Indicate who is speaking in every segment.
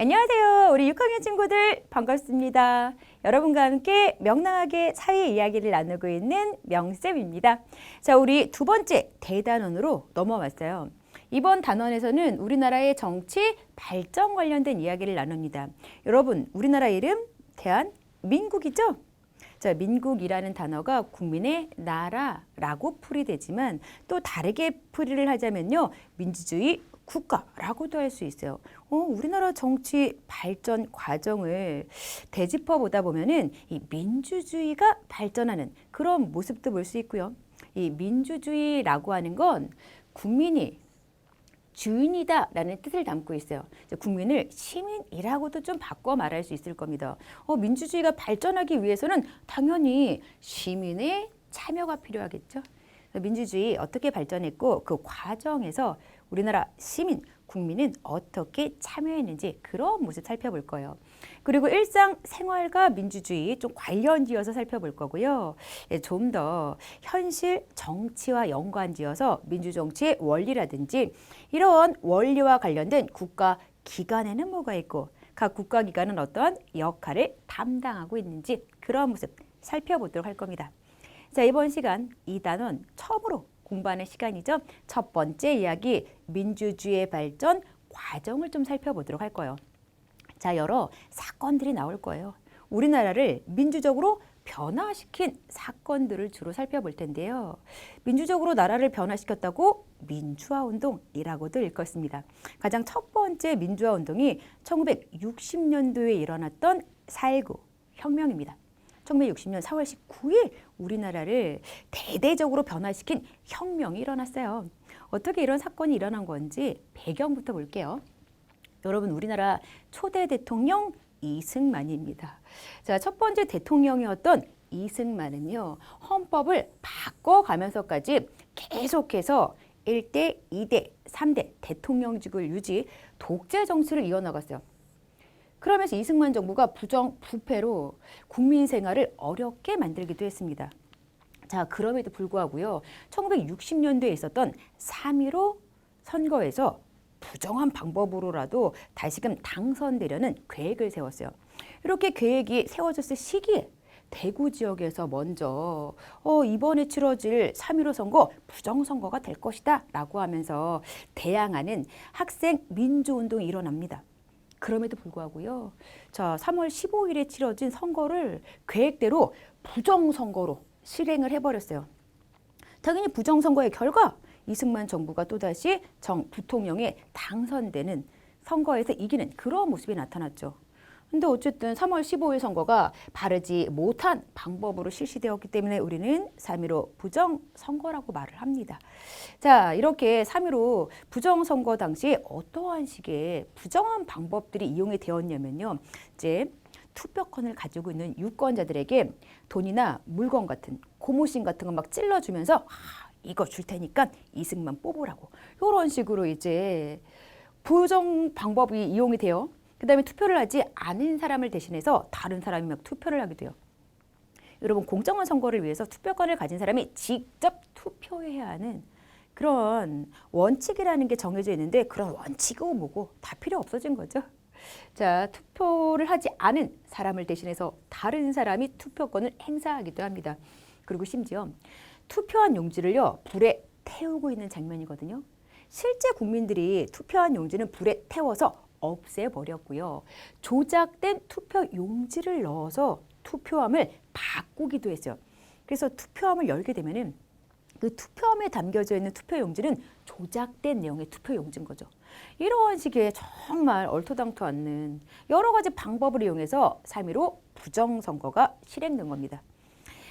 Speaker 1: 안녕하세요. 우리 6학년 친구들 반갑습니다. 여러분과 함께 명랑하게 사회 이야기를 나누고 있는 명쌤입니다. 자, 우리 두 번째 대단원으로 넘어왔어요. 이번 단원에서는 우리나라의 정치 발전 관련된 이야기를 나눕니다. 여러분, 우리나라 이름 대한민국이죠? 자, 민국이라는 단어가 국민의 나라라고 풀이되지만 또 다르게 풀이를 하자면요. 민주주의 국가라고도 할 수 있어요. 우리나라 정치 발전 과정을 되짚어 보다 보면은 이 민주주의가 발전하는 그런 모습도 볼 수 있고요. 이 민주주의라고 하는 건 국민이 주인이다라는 뜻을 담고 있어요. 국민을 시민이라고도 좀 바꿔 말할 수 있을 겁니다. 민주주의가 발전하기 위해서는 당연히 시민의 참여가 필요하겠죠. 민주주의 어떻게 발전했고 그 과정에서 우리나라 시민, 국민은 어떻게 참여했는지 그런 모습 살펴볼 거예요. 그리고 일상생활과 민주주의 좀 관련지어서 살펴볼 거고요. 좀 더 현실 정치와 연관지어서 민주정치의 원리라든지 이런 원리와 관련된 국가 기관에는 뭐가 있고 각 국가기관은 어떤 역할을 담당하고 있는지 그런 모습 살펴보도록 할 겁니다. 자, 이번 시간 2단원 처음으로 공부하는 시간이죠. 첫 번째 이야기 민주주의의 발전 과정을 좀 살펴보도록 할 거예요. 자, 여러 사건들이 나올 거예요. 우리나라를 민주적으로 변화시킨 사건들을 주로 살펴볼 텐데요. 민주적으로 나라를 변화시켰다고 민주화운동이라고도 일컫습니다. 가장 첫 번째 민주화운동이 1960년도에 일어났던 4.19 혁명입니다. 1960년 4월 19일 우리나라를 대대적으로 변화시킨 혁명이 일어났어요. 어떻게 이런 사건이 일어난 건지 배경부터 볼게요. 여러분, 우리나라 초대 대통령 이승만입니다. 자, 첫 번째 대통령이었던 이승만은요, 헌법을 바꿔가면서까지 계속해서 1대, 2대, 3대 대통령직을 유지, 독재 정치를 이어나갔어요. 그러면서 이승만 정부가 부정부패로 국민 생활을 어렵게 만들기도 했습니다. 자, 그럼에도 불구하고요. 1960년도에 있었던 3.15 선거에서 부정한 방법으로라도 다시금 당선되려는 계획을 세웠어요. 이렇게 계획이 세워졌을 시기에 대구 지역에서 먼저 이번에 치러질 3.15 선거 부정선거가 될 것이다 라고 하면서 대항하는 학생 민주운동이 일어납니다. 그럼에도 불구하고요. 자, 3월 15일에 치러진 선거를 계획대로 부정선거로 실행을 해버렸어요. 당연히 부정선거의 결과 이승만 정부가 또다시 부통령에 당선되는 선거에서 이기는 그런 모습이 나타났죠. 근데 어쨌든 3월 15일 선거가 바르지 못한 방법으로 실시되었기 때문에 우리는 3.15 부정선거라고 말을 합니다. 자, 이렇게 3.15 부정선거 당시에 어떠한 식의 부정한 방법들이 이용이 되었냐면요. 이제 투표권을 가지고 있는 유권자들에게 돈이나 물건 같은 고무신 같은 거 막 찔러주면서 이거 줄 테니까 이승만 뽑으라고. 이런 식으로 이제 부정 방법이 이용이 돼요. 그 다음에 투표를 하지 않은 사람을 대신해서 다른 사람이 막 투표를 하게 돼요. 여러분, 공정한 선거를 위해서 투표권을 가진 사람이 직접 투표해야 하는 그런 원칙이라는 게 정해져 있는데 그런 원칙이고 뭐고 다 필요 없어진 거죠. 자, 투표를 하지 않은 사람을 대신해서 다른 사람이 투표권을 행사하기도 합니다. 그리고 심지어 투표한 용지를요, 불에 태우고 있는 장면이거든요. 실제 국민들이 투표한 용지는 불에 태워서 없애버렸고요. 조작된 투표 용지를 넣어서 투표함을 바꾸기도 했어요. 그래서 투표함을 열게 되면은 그 투표함에 담겨져 있는 투표 용지는 조작된 내용의 투표 용지인 거죠. 이런 식의 정말 얼토당토 않는 여러 가지 방법을 이용해서 3.15 부정선거가 실행된 겁니다.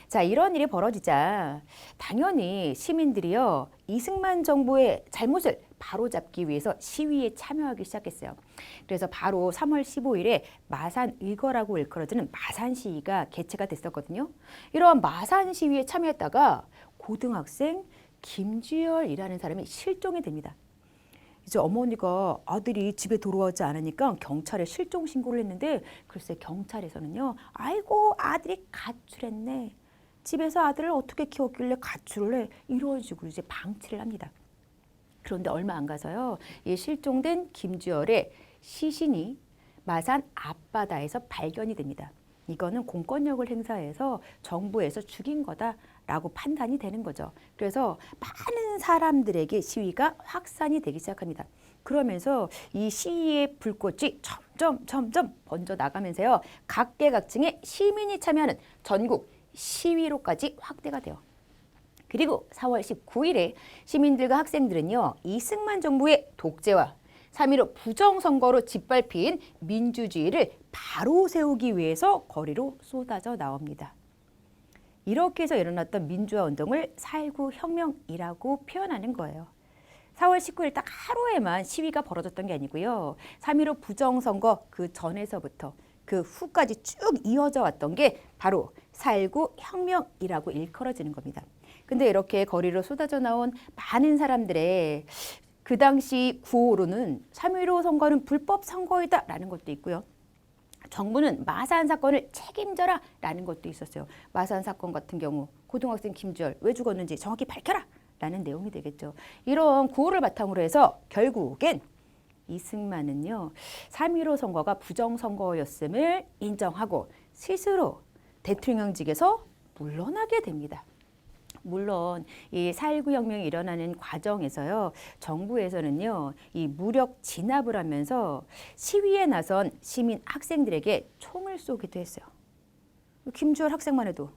Speaker 1: 자, 이런 일이 벌어지자 당연히 시민들이요, 이승만 정부의 잘못을 바로잡기 위해서 시위에 참여하기 시작했어요. 그래서 바로 3월 15일에 마산의거라고 일컬어지는 마산 시위가 개최가 됐었거든요. 이러한 마산 시위에 참여했다가 고등학생 김주열이라는 사람이 실종이 됩니다. 이제 어머니가 아들이 집에 돌아오지 않으니까 경찰에 실종 신고를 했는데 글쎄 경찰에서는요, 아이고 아들이 가출했네. 집에서 아들을 어떻게 키웠길래 가출을 해? 이런 식으로 이제 방치를 합니다. 그런데 얼마 안 가서요, 이 실종된 김주열의 시신이 마산 앞바다에서 발견이 됩니다. 이거는 공권력을 행사해서 정부에서 죽인 거다라고 판단이 되는 거죠. 그래서 많은 사람들에게 시위가 확산이 되기 시작합니다. 그러면서 이 시위의 불꽃이 점점 번져 나가면서요. 각계각층의 시민이 참여하는 전국 시위로까지 확대가 돼요. 그리고 4월 19일에 시민들과 학생들은요. 이승만 정부의 독재와 3.15 부정선거로 짓밟힌 민주주의를 바로 세우기 위해서 거리로 쏟아져 나옵니다. 이렇게 해서 일어났던 민주화 운동을 4.19 혁명이라고 표현하는 거예요. 4월 19일 딱 하루에만 시위가 벌어졌던 게 아니고요. 3.15 부정선거 그 전에서부터 그 후까지 쭉 이어져 왔던 게 바로 4.19 혁명이라고 일컬어지는 겁니다. 근데 이렇게 거리로 쏟아져 나온 많은 사람들의 그 당시 구호로는 3.15 선거는 불법 선거이다라는 것도 있고요. 정부는 마산 사건을 책임져라 라는 것도 있었어요. 마산 사건 같은 경우 고등학생 김주열 왜 죽었는지 정확히 밝혀라 라는 내용이 되겠죠. 이런 구호를 바탕으로 해서 결국엔 이승만은요. 3.15 선거가 부정선거였음을 인정하고 스스로 대통령직에서 물러나게 됩니다. 물론 이 4.19 혁명이 일어나는 과정에서요. 정부에서는요. 이 무력 진압을 하면서 시위에 나선 시민 학생들에게 총을 쏘기도 했어요. 김주열 학생만 해도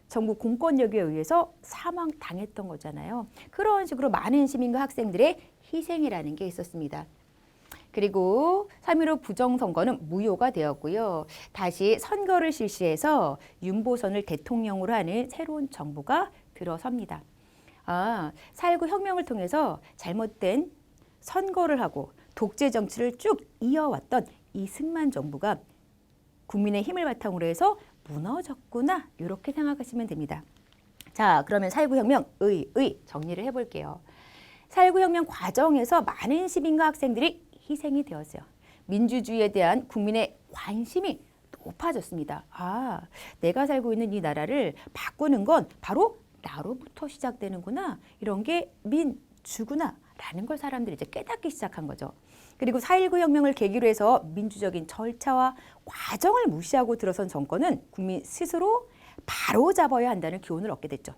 Speaker 1: 정부 공권력에 의해서 사망당했던 거잖아요. 그런 식으로 많은 시민과 학생들의 희생이라는 게 있었습니다. 그리고 3.15 부정선거는 무효가 되었고요. 다시 선거를 실시해서 윤보선을 대통령으로 하는 새로운 정부가 들어섭니다. 4.19 혁명을 통해서 잘못된 선거를 하고 독재 정치를 쭉 이어왔던 이승만 정부가 국민의 힘을 바탕으로 해서 무너졌구나 이렇게 생각하시면 됩니다. 자, 그러면 4.19 혁명 정리를 해볼게요. 4.19 혁명 과정에서 많은 시민과 학생들이 희생이 되었어요. 민주주의에 대한 국민의 관심이 높아졌습니다. 내가 살고 있는 이 나라를 바꾸는 건 바로 나로부터 시작되는구나. 이런 게 민주구나. 라는 걸 사람들이 이제 깨닫기 시작한 거죠. 그리고 4.19 혁명을 계기로 해서 민주적인 절차와 과정을 무시하고 들어선 정권은 국민 스스로 바로잡아야 한다는 교훈을 얻게 됐죠.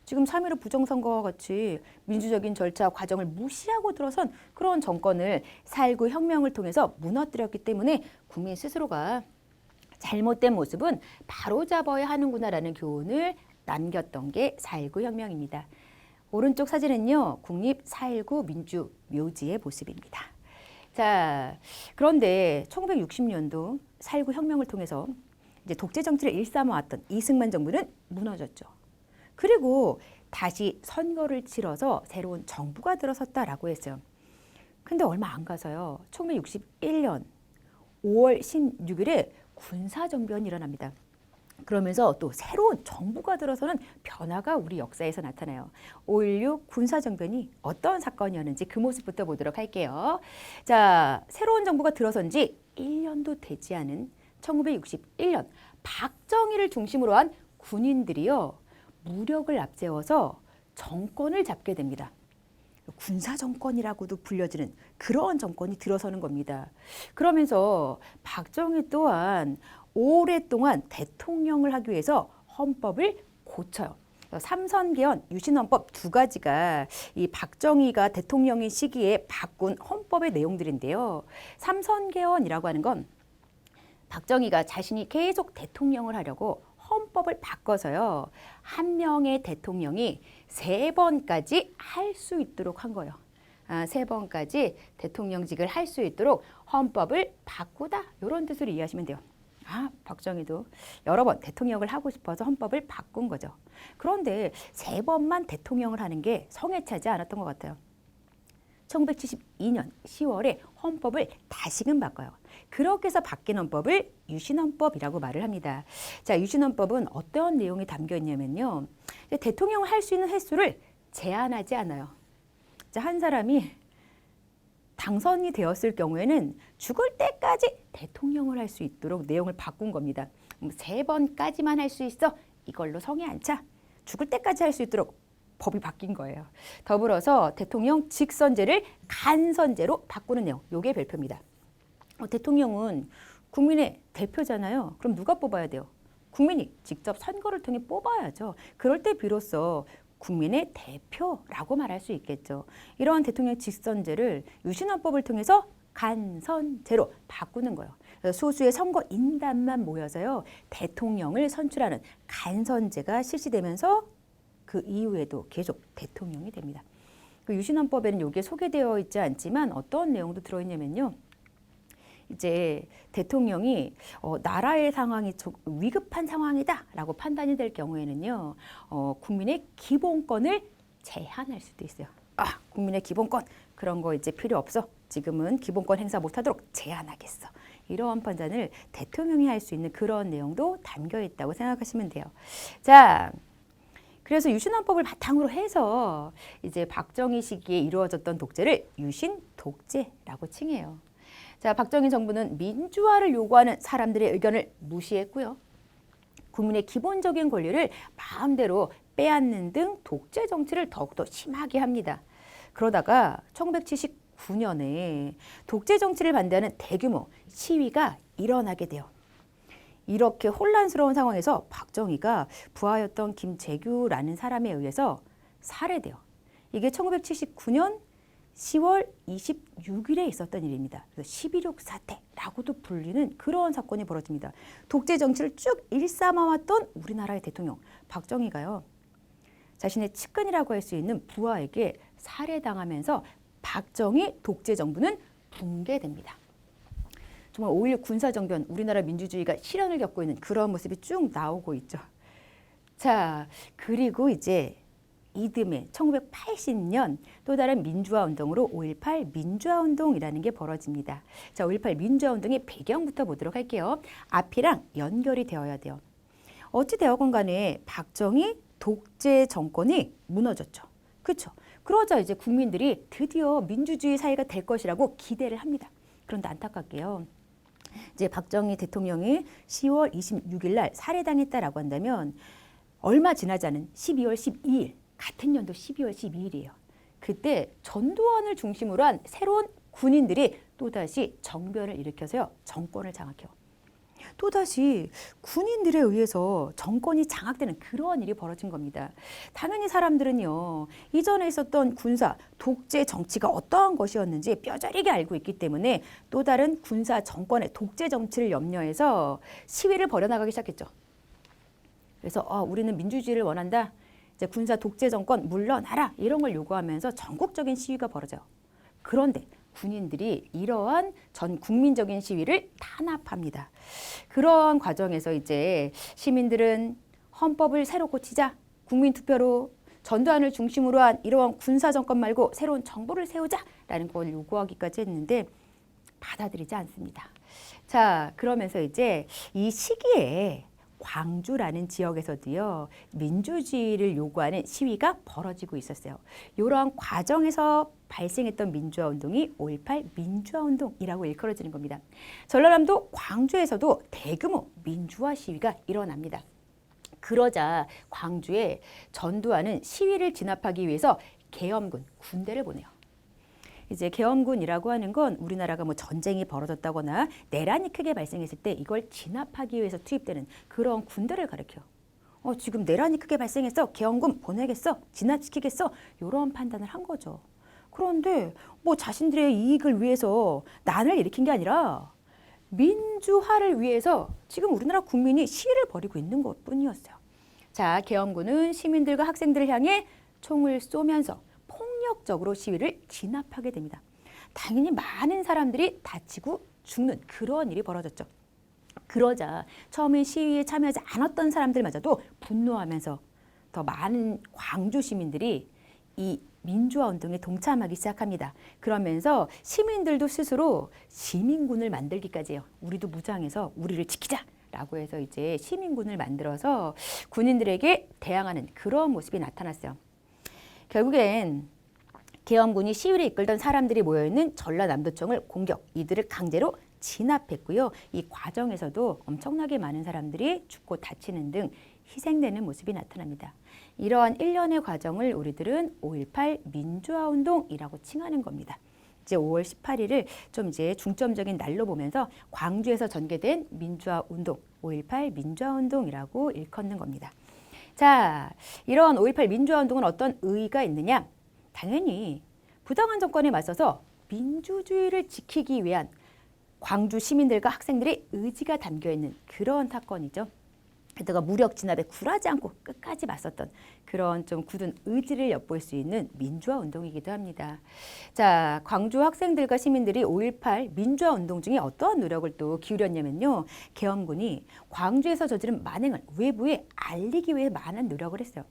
Speaker 1: 지금 3.15 부정선거와 같이 민주적인 절차, 과정을 무시하고 들어선 그런 정권을 4.19 혁명을 통해서 무너뜨렸기 때문에 국민 스스로가 잘못된 모습은 바로잡아야 하는구나라는 교훈을 남겼던 게 4.19 혁명입니다. 오른쪽 사진은요. 국립 4.19 민주묘지의 모습입니다. 자, 그런데 1960년도 4.19 혁명을 통해서 이제 독재 정치를 일삼아왔던 이승만 정부는 무너졌죠. 그리고 다시 선거를 치러서 새로운 정부가 들어섰다라고 했어요. 근데 얼마 안 가서요. 1961년 5월 16일에 군사정변이 일어납니다. 그러면서 또 새로운 정부가 들어서는 변화가 우리 역사에서 나타나요. 5.16 군사정변이 어떤 사건이었는지 그 모습부터 보도록 할게요. 자, 새로운 정부가 들어선 지 1년도 되지 않은 1961년 박정희를 중심으로 한 군인들이요. 무력을 앞세워서 정권을 잡게 됩니다. 군사정권이라고도 불려지는 그런 정권이 들어서는 겁니다. 그러면서 박정희 또한 오랫동안 대통령을 하기 위해서 헌법을 고쳐요. 삼선개헌, 유신헌법 두 가지가 이 박정희가 대통령인 시기에 바꾼 헌법의 내용들인데요. 삼선개헌이라고 하는 건 박정희가 자신이 계속 대통령을 하려고 헌법을 바꿔서요. 한 명의 대통령이 3번까지 할 수 있도록 한 거예요. 3번까지 대통령직을 할 수 있도록 헌법을 바꾸다 이런 뜻으로 이해하시면 돼요. 박정희도 여러 번 대통령을 하고 싶어서 헌법을 바꾼 거죠. 그런데 3번만 대통령을 하는 게 성에 차지 않았던 것 같아요. 1972년 10월에 헌법을 다시금 바꿔요. 그렇게 해서 바뀐 헌법을 유신헌법이라고 말을 합니다. 자, 유신헌법은 어떤 내용이 담겨 있냐면요. 대통령을 할 수 있는 횟수를 제한하지 않아요. 자, 한 사람이 당선이 되었을 경우에는 죽을 때까지 대통령을 할 수 있도록 내용을 바꾼 겁니다. 3번까지만 할 수 있어. 이걸로 성에 안 차. 죽을 때까지 할 수 있도록 법이 바뀐 거예요. 더불어서 대통령 직선제를 간선제로 바꾸는 내용. 이게 별표입니다. 대통령은 국민의 대표잖아요. 그럼 누가 뽑아야 돼요? 국민이 직접 선거를 통해 뽑아야죠. 그럴 때 비로소 국민의 대표라고 말할 수 있겠죠. 이러한 대통령 직선제를 유신헌법을 통해서 간선제로 바꾸는 거예요. 소수의 선거 인단만 모여서요, 대통령을 선출하는 간선제가 실시되면서 그 이후에도 계속 대통령이 됩니다. 그 유신헌법에는 이게 소개되어 있지 않지만 어떤 내용도 들어있냐면요. 이제 대통령이 나라의 상황이 위급한 상황이다라고 판단이 될 경우에는요, 국민의 기본권을 제한할 수도 있어요. 국민의 기본권 그런 거 이제 필요 없어. 지금은 기본권 행사 못하도록 제한하겠어. 이러한 판단을 대통령이 할 수 있는 그런 내용도 담겨 있다고 생각하시면 돼요. 자, 그래서 유신헌법을 바탕으로 해서 이제 박정희 시기에 이루어졌던 독재를 유신 독재라고 칭해요. 자, 박정희 정부는 민주화를 요구하는 사람들의 의견을 무시했고요. 국민의 기본적인 권리를 마음대로 빼앗는 등 독재 정치를 더욱더 심하게 합니다. 그러다가 1979년에 독재 정치를 반대하는 대규모 시위가 일어나게 돼요. 이렇게 혼란스러운 상황에서 박정희가 부하였던 김재규라는 사람에 의해서 살해돼요. 이게 1979년 10월 26일에 있었던 일입니다. 그래서 11.6 사태라고도 불리는 그런 사건이 벌어집니다. 독재 정치를 쭉 일삼아왔던 우리나라의 대통령 박정희가요, 자신의 측근이라고 할 수 있는 부하에게 살해당하면서 박정희 독재 정부는 붕괴됩니다. 정말 5.16 군사정변, 우리나라 민주주의가 실현을 겪고 있는 그런 모습이 쭉 나오고 있죠. 자, 그리고 이제 이듬해 1980년 또 다른 민주화 운동으로 5.18 민주화 운동이라는 게 벌어집니다. 자, 5.18 민주화 운동의 배경부터 보도록 할게요. 앞이랑 연결이 되어야 돼요. 어찌 되었건 간에 박정희 독재 정권이 무너졌죠. 그렇죠? 그러자 이제 국민들이 드디어 민주주의 사회가 될 것이라고 기대를 합니다. 그런데 안타깝게요, 이제 박정희 대통령이 10월 26일 날 살해당했다라고 한다면 얼마 지나지 않은 12월 12일, 같은 연도 12월 12일이에요. 그때 전두환을 중심으로 한 새로운 군인들이 또다시 정변을 일으켜서요, 정권을 장악해요. 또다시 군인들에 의해서 정권이 장악되는 그러한 일이 벌어진 겁니다. 당연히 사람들은요, 이전에 있었던 군사, 독재 정치가 어떠한 것이었는지 뼈저리게 알고 있기 때문에 또 다른 군사 정권의 독재 정치를 염려해서 시위를 벌여나가기 시작했죠. 그래서 우리는 민주주의를 원한다. 이제 군사 독재 정권 물러나라. 이런 걸 요구하면서 전국적인 시위가 벌어져요. 그런데 군인들이 이러한 전 국민적인 시위를 탄압합니다. 그러한 과정에서 이제 시민들은 헌법을 새로 고치자, 국민투표로 전두환을 중심으로 한 이러한 군사 정권 말고 새로운 정부를 세우자라는 걸 요구하기까지 했는데 받아들이지 않습니다. 자, 그러면서 이제 이 시기에 광주라는 지역에서도요, 민주주의를 요구하는 시위가 벌어지고 있었어요. 이러한 과정에서 발생했던 민주화 운동이 5.18 민주화 운동이라고 일컬어지는 겁니다. 전라남도 광주에서도 대규모 민주화 시위가 일어납니다. 그러자 광주에 전두환은 시위를 진압하기 위해서 계엄군, 군대를 보내요. 이제 계엄군이라고 하는 건 우리나라가 뭐 전쟁이 벌어졌다거나 내란이 크게 발생했을 때 이걸 진압하기 위해서 투입되는 그런 군대를 가리켜요. 지금 내란이 크게 발생했어. 계엄군 보내겠어. 진압시키겠어. 이런 판단을 한 거죠. 그런데 뭐 자신들의 이익을 위해서 난을 일으킨 게 아니라 민주화를 위해서 지금 우리나라 국민이 시위를 벌이고 있는 것뿐이었어요. 자, 계엄군은 시민들과 학생들을 향해 총을 쏘면서 폭력적으로 시위를 진압하게 됩니다. 당연히 많은 사람들이 다치고 죽는 그런 일이 벌어졌죠. 그러자 처음에 시위에 참여하지 않았던 사람들마저도 분노하면서 더 많은 광주 시민들이 이 민주화 운동에 동참하기 시작합니다. 그러면서 시민들도 스스로 시민군을 만들기까지 해요. 우리도 무장해서 우리를 지키자라고 해서 이제 시민군을 만들어서 군인들에게 대항하는 그런 모습이 나타났어요. 결국엔 계엄군이 시위를 이끌던 사람들이 모여있는 전라남도청을 공격, 이들을 강제로 진압했고요. 이 과정에서도 엄청나게 많은 사람들이 죽고 다치는 등 희생되는 모습이 나타납니다. 이러한 일련의 과정을 우리들은 5.18 민주화운동이라고 칭하는 겁니다. 이제 5월 18일을 좀 이제 중점적인 날로 보면서 광주에서 전개된 민주화 운동, 5.18 민주화 운동이라고 일컫는 겁니다. 자, 이런 5.18 민주화 운동은 어떤 의의가 있느냐? 당연히 부당한 정권에 맞서서 민주주의를 지키기 위한 광주 시민들과 학생들의 의지가 담겨 있는 그런 사건이죠. 게다가 무력 진압에 굴하지 않고 끝까지 맞섰던 그런 좀 굳은 의지를 엿볼 수 있는 민주화 운동이기도 합니다. 자, 광주 학생들과 시민들이 5.18 민주화 운동 중에 어떠한 노력을 또 기울였냐면요. 계엄군이 광주에서 저지른 만행을 외부에 알리기 위해 많은 노력을 했어요.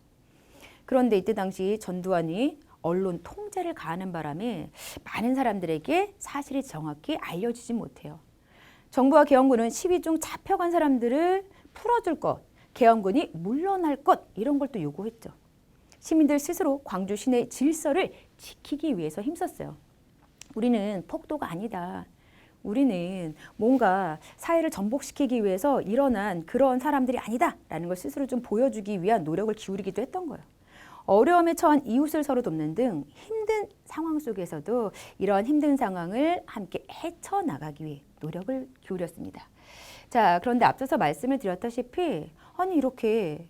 Speaker 1: 그런데 이때 당시 전두환이 언론 통제를 가하는 바람에 많은 사람들에게 사실이 정확히 알려지지 못해요. 정부와 계엄군은 시위 중 잡혀간 사람들을 풀어줄 것, 계엄군이 물러날 것 이런 걸 또 요구했죠. 시민들 스스로 광주 시내 질서를 지키기 위해서 힘썼어요. 우리는 폭도가 아니다. 우리는 뭔가 사회를 전복시키기 위해서 일어난 그런 사람들이 아니다라는 걸 스스로 좀 보여주기 위한 노력을 기울이기도 했던 거예요. 어려움에 처한 이웃을 서로 돕는 등 힘든 상황 속에서도 이러한 힘든 상황을 함께 헤쳐나가기 위해 노력을 기울였습니다. 자, 그런데 앞서서 말씀을 드렸다시피 아니 이렇게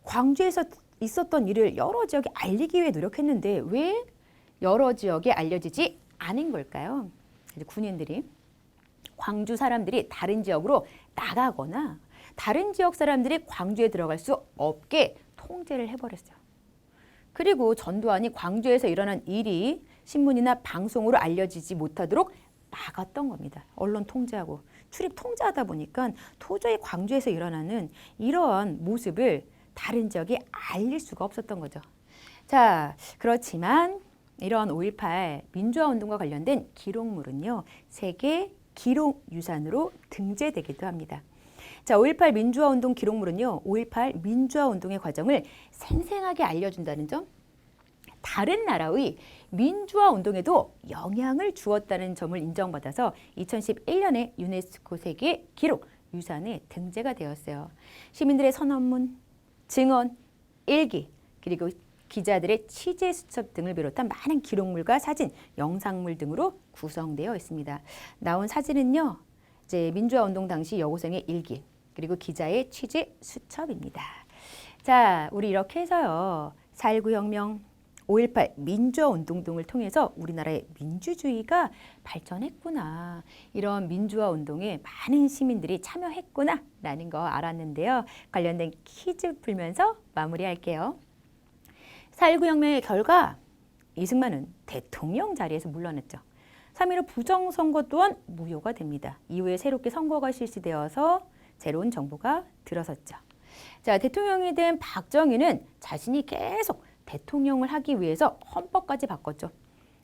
Speaker 1: 광주에서 있었던 일을 여러 지역에 알리기 위해 노력했는데 왜 여러 지역에 알려지지 않은 걸까요? 군인들이 광주 사람들이 다른 지역으로 나가거나 다른 지역 사람들이 광주에 들어갈 수 없게 통제를 해버렸어요. 그리고 전두환이 광주에서 일어난 일이 신문이나 방송으로 알려지지 못하도록 막았던 겁니다. 언론 통제하고 출입 통제하다 보니까 도저히 광주에서 일어나는 이러한 모습을 다른 지역에 알릴 수가 없었던 거죠. 자, 그렇지만 이러한 5.18 민주화 운동과 관련된 기록물은요, 세계 기록유산으로 등재되기도 합니다. 자, 5.18 민주화 운동 기록물은요, 5.18 민주화 운동의 과정을 생생하게 알려준다는 점, 다른 나라의 민주화 운동에도 영향을 주었다는 점을 인정받아서 2011년에 유네스코 세계 기록 유산에 등재가 되었어요. 시민들의 선언문, 증언, 일기, 그리고 기자들의 취재 수첩 등을 비롯한 많은 기록물과 사진, 영상물 등으로 구성되어 있습니다. 나온 사진은요, 이제 민주화 운동 당시 여고생의 일기, 그리고 기자의 취재 수첩입니다. 자, 우리 이렇게 해서요, 4.19 혁명, 5.18 민주화 운동 등을 통해서 우리나라의 민주주의가 발전했구나. 이런 민주화 운동에 많은 시민들이 참여했구나 라는 거 알았는데요. 관련된 퀴즈 풀면서 마무리할게요. 4.19 혁명의 결과 이승만은 대통령 자리에서 물러났죠. 3.15 부정선거 또한 무효가 됩니다. 이후에 새롭게 선거가 실시되어서 새로운 정부가 들어섰죠. 자, 대통령이 된 박정희는 자신이 계속 대통령을 하기 위해서 헌법까지 바꿨죠.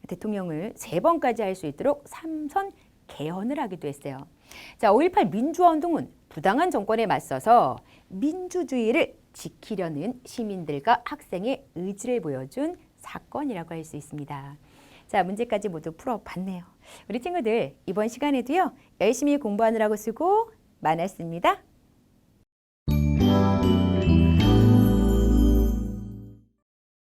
Speaker 1: 대통령을 3번까지 할 수 있도록 3선 개헌을 하기도 했어요. 자, 5.18 민주화 운동은 부당한 정권에 맞서서 민주주의를 지키려는 시민들과 학생의 의지를 보여준 사건이라고 할 수 있습니다. 자, 문제까지 모두 풀어봤네요. 우리 친구들 이번 시간에도요, 열심히 공부하느라고 수고 많았습니다.